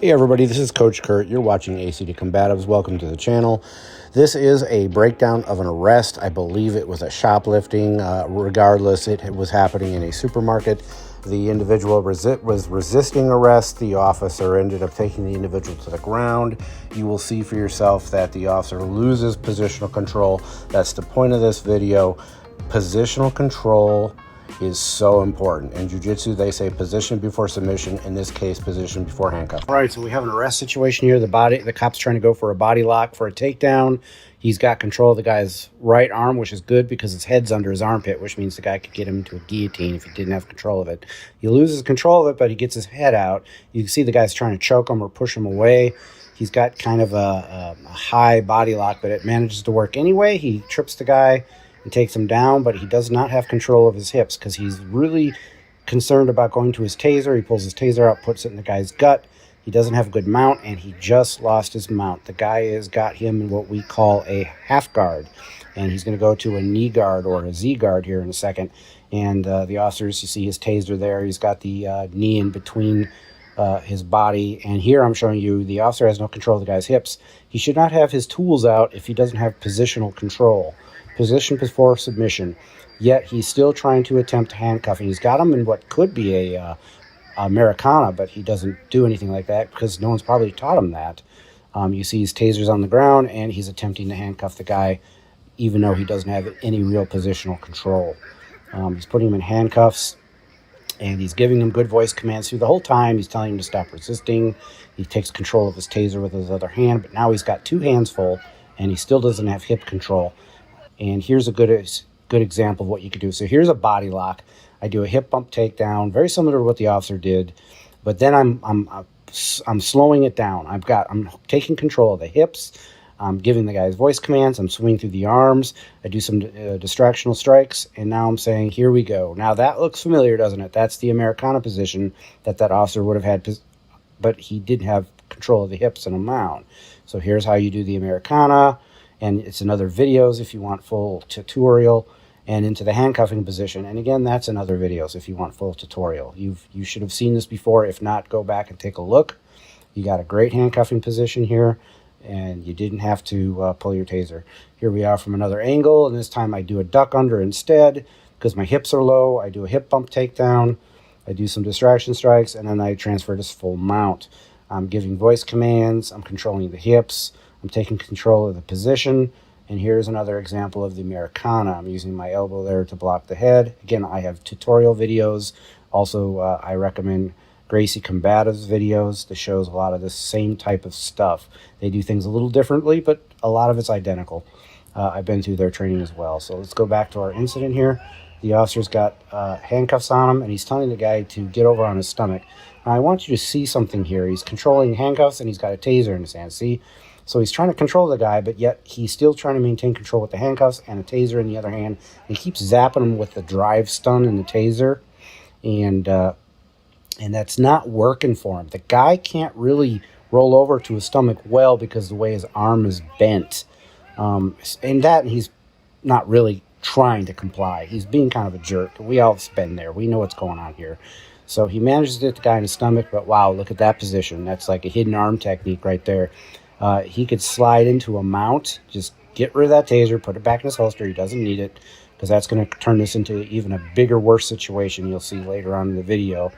Hey everybody, this is Coach Kurt. You're watching ACD Combatives. Welcome to the channel. This is a breakdown of an arrest. I believe it was a shoplifting. Regardless, it was happening in a supermarket. The individual was resisting arrest. The officer ended up taking the individual to the ground. You will see for yourself that the officer loses positional control. That's the point of this video. Positional control is so important. In Jujitsu, they say position before submission. In this case, position before handcuff. All right, so we have an arrest situation here. The cop's trying to go for a body lock for a takedown. He's got control of the guy's right arm, which is good because his head's under his armpit, which means the guy could get him into a guillotine if he didn't have control of it. He loses control of it, but he gets his head out. You can see the guy's trying to choke him or push him away. He's got kind of a high body lock, but it manages to work anyway. He trips the guy and takes him down, but he does not have control of his hips because he's really concerned about going to his taser. He pulls his taser out, puts it in the guy's gut. He doesn't have a good mount, and he just lost his mount. The guy has got him in what we call a half guard, and he's going to go to a knee guard or a Z guard here in a second. And the officers, you see his taser there. He's got the knee in between his body, and here I'm showing you the officer has no control of the guy's hips. He should not have his tools out if he doesn't have positional control. Position before submission, yet he's still trying to attempt handcuffing. He's got him in what could be a Americana, but he doesn't do anything like that because no one's probably taught him that. You see his taser's on the ground, and he's attempting to handcuff the guy, even though he doesn't have any real positional control. He's putting him in handcuffs, and he's giving him good voice commands through the whole time. He's telling him to stop resisting. He takes control of his taser with his other hand, but now he's got two hands full, and he still doesn't have hip control. And here's a good example of what you could do. So here's a body lock. I do a hip bump takedown, very similar to what the officer did, but then I'm slowing it down. I'm taking control of the hips. I'm giving the guys voice commands. I'm swinging through the arms. I do some distractional strikes, and now I'm saying, here we go. Now that looks familiar, doesn't it? That's the Americana position that officer would have had, but he didn't have control of the hips and a mount. So here's how you do the Americana. And it's in other videos if you want full tutorial, and into the handcuffing position. And again, that's in other videos if you want full tutorial. You should have seen this before. If not, go back and take a look. You got a great handcuffing position here, and you didn't have to pull your taser. Here we are from another angle, and this time I do a duck under instead because my hips are low. I do a hip bump takedown. I do some distraction strikes, and then I transfer to full mount. I'm giving voice commands. I'm controlling the hips. I'm taking control of the position, and here's another example of the Americana. I'm using my elbow there to block the head. Again, I have tutorial videos. Also, I recommend Gracie Combatives videos that shows a lot of the same type of stuff. They do things a little differently, but a lot of it's identical. I've been through their training as well. So let's go back to our incident here. The officer's got handcuffs on him, and he's telling the guy to get over on his stomach. Now, I want you to see something here. He's controlling handcuffs, and he's got a taser in his hand. See? So he's trying to control the guy, but yet he's still trying to maintain control with the handcuffs and a taser in the other hand. He keeps zapping him with the drive stun and the taser, and that's not working for him. The guy can't really roll over to his stomach well because the way his arm is bent. And he's not really trying to comply. He's being kind of a jerk. We all have been there. We know what's going on here. So he manages to get the guy in his stomach, but wow, look at that position. That's like a hidden arm technique right there. He could slide into a mount, just get rid of that taser, put it back in his holster. He doesn't need it because that's going to turn this into even a bigger, worse situation you'll see later on in the video.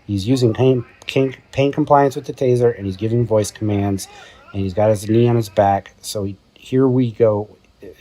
He's using pain compliance with the taser, and he's giving voice commands, and he's got his knee on his back. So here we go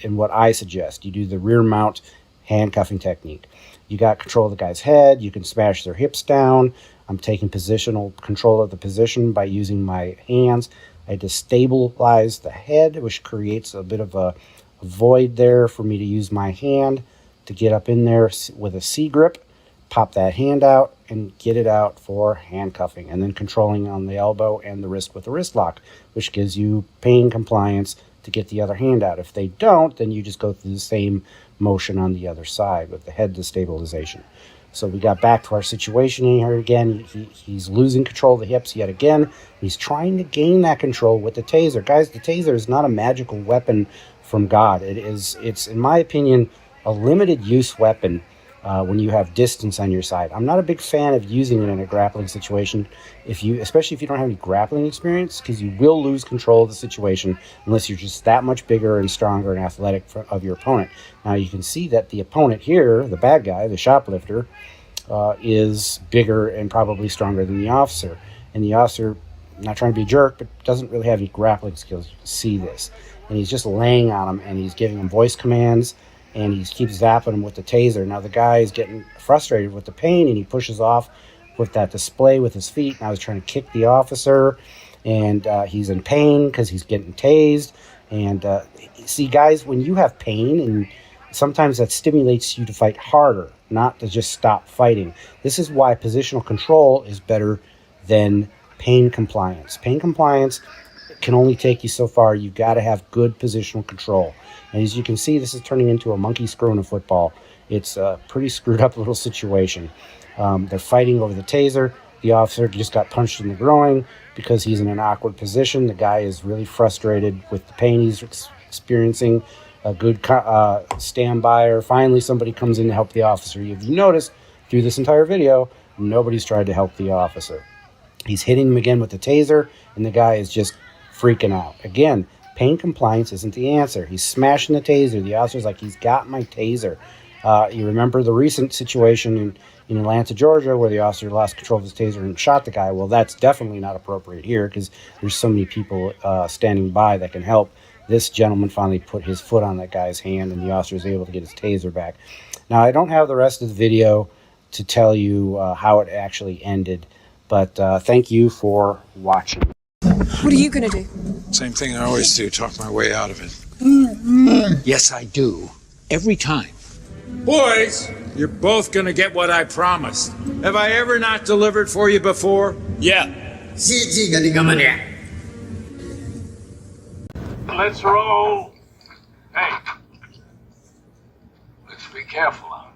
in what I suggest. You do the rear mount handcuffing technique. You got control of the guy's head. You can smash their hips down. I'm taking positional control of the position by using my hands. I destabilize the head, which creates a bit of a void there for me to use my hand to get up in there with a C grip, pop that hand out, and get it out for handcuffing, and then controlling on the elbow and the wrist with a wrist lock, which gives you pain compliance to get the other hand out. If they don't, then you just go through the same motion on the other side with the head destabilization. So we got back to our situation here again. He's losing control of the hips yet again. He's trying to gain that control with the taser. Guys, the taser is not a magical weapon from God. It's in my opinion, a limited use weapon when you have distance on your side. I'm not a big fan of using it in a grappling situation, especially if you don't have any grappling experience, because you will lose control of the situation unless you're just that much bigger and stronger and athletic of your opponent. Now you can see that the opponent here, the bad guy, the shoplifter, is bigger and probably stronger than the officer. And the officer, not trying to be a jerk, but doesn't really have any grappling skills. You can see this. And he's just laying on him, and he's giving him voice commands, and he keeps zapping him with the taser. Now the guy is getting frustrated with the pain, and he pushes off with that display with his feet. Now he's trying to kick the officer, and he's in pain because he's getting tased. And see, guys, when you have pain, and sometimes that stimulates you to fight harder, not to just stop fighting. This is why positional control is better than pain compliance. Pain compliance can only take you so far. You've got to have good positional control. And as you can see, this is turning into a monkey screwing a football. It's a pretty screwed up little situation. They're fighting over the taser. The officer just got punched in the groin because he's in an awkward position. The guy is really frustrated with the pain he's experiencing. A good standby, or finally somebody comes in to help the officer. If you notice through this entire video, nobody's tried to help the officer. He's hitting him again with the taser, and the guy is just freaking out. Again, pain compliance isn't the answer. He's smashing the taser. The officer's like, he's got my taser. You remember the recent situation in Atlanta, Georgia, where the officer lost control of his taser and shot the guy. Well, that's definitely not appropriate here because there's so many people standing by that can help. This gentleman finally put his foot on that guy's hand, and the officer was able to get his taser back. Now, I don't have the rest of the video to tell you how it actually ended, but thank you for watching. What are you going to do? Same thing I always do, talk my way out of it. Yes, I do. Every time. Boys, you're both gonna get what I promised. Have I ever not delivered for you before? Yeah. Let's roll. Hey, let's be careful out.